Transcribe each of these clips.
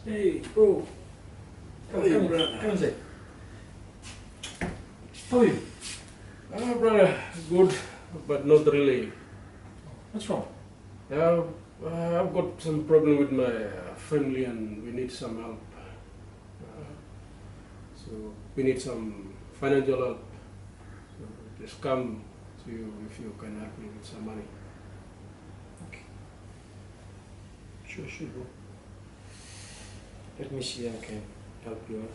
Hey, bro. Come, brother. come inside. How are you? Brother, good, but not really. What's wrong? Uh, I've got some problem with my family and we need some help. So we need some financial help. So just come to you if you can help me with some money. Okay. Sure, bro. Let me see how I can help you out.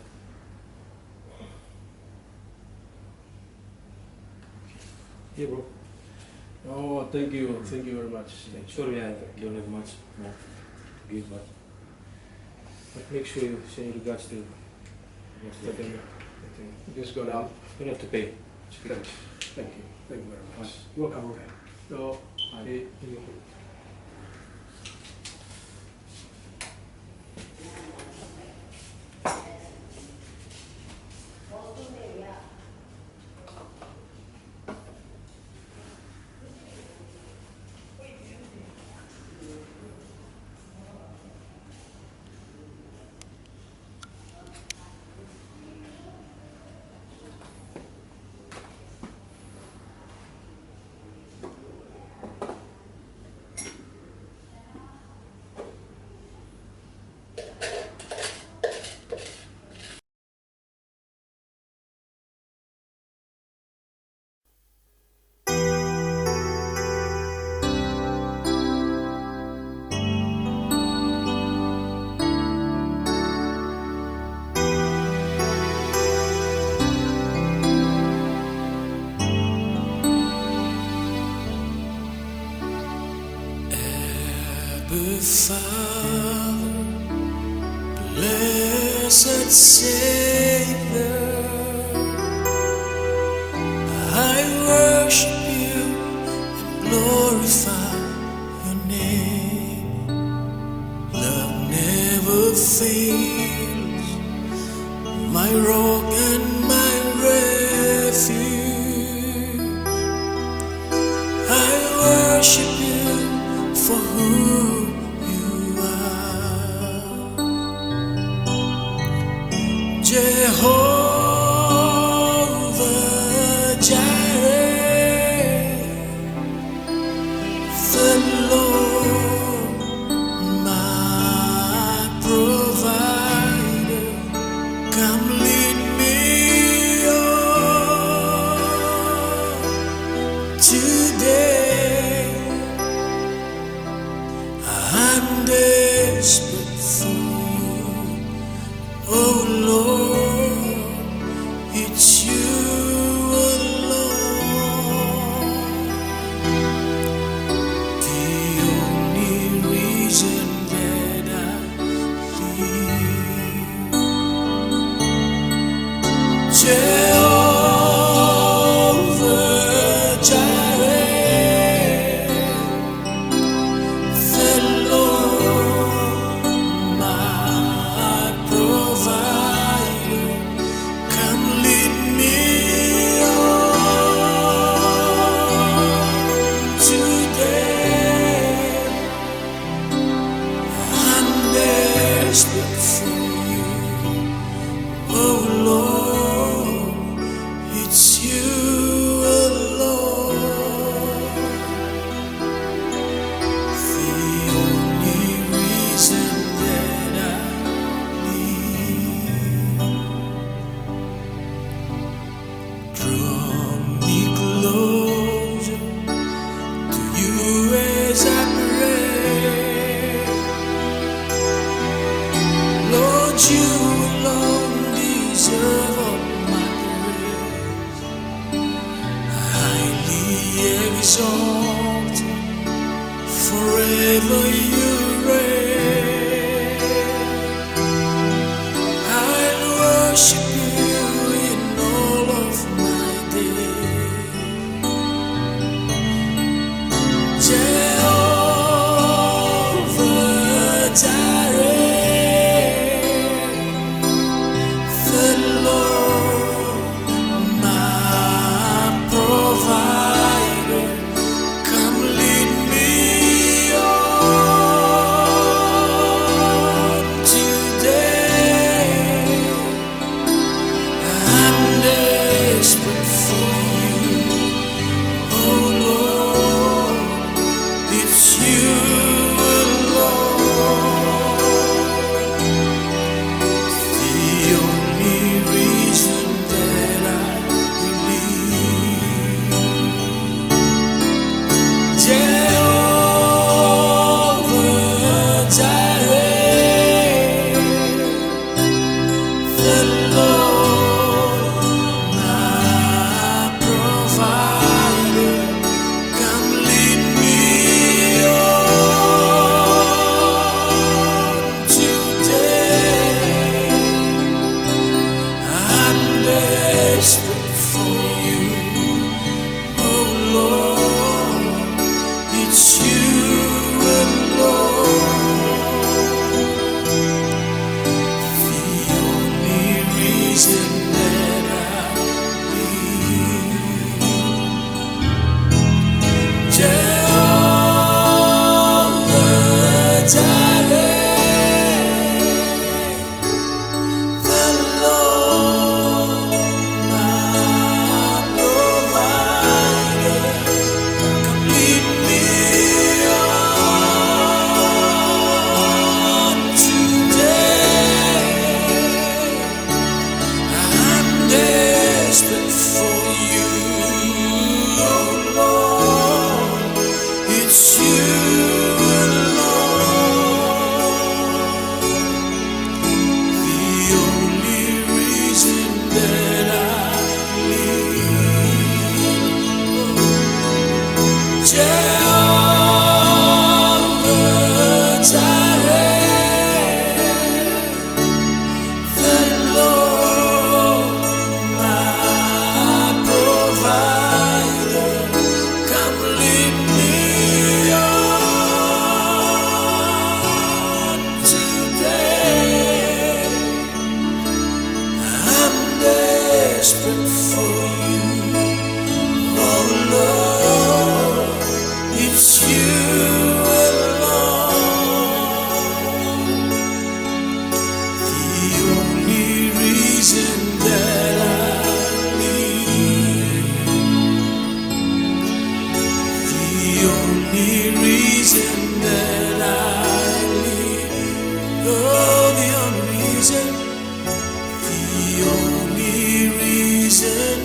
Here, bro. Oh, thank you very much. Sorry, I don't have much more to give, but make sure you send regards to Thank you. Just gonna help. You don't have to pay. Thank you very much. You're welcome, bro. So, hey. Abba Father, blessed Savior, I worship you and glorify your name. Love never fails, my rock and my refuge. I worship you for who you are. Jehovah Jireh, the Lord my provider. Come lead me on today. I'm desperate for you, oh Lord, it's you alone. The only reason that I live. Jehovah Jireh, the Lord my provider. Come lead me on today. I'm desperate for you, oh Lord, it's you alone. The only reason that I live. Draw exalted, forever you reign. I'll worship you in all of my days. Jehovah Jireh, the Lord my provider, come lead me on today. I'm desperate for you, oh Lord, it's you alone. The only reason that I believe. Jehovah Jireh, the Lord my provider, come lead me on today. I'm desperate for you, oh Lord, it's you alone. The only reason that I live. Jehovah Jireh, the Lord my provider, come lead me on today. I'm desperate for you, oh Lord, it's you alone. The only reason that I live. Jehovah Jireh, the Lord my provider, come lead me on today. I'm desperate for you, oh Lord, it's you alone. The only reason that I live. The only reason that I live. Oh, the only reason. The only reason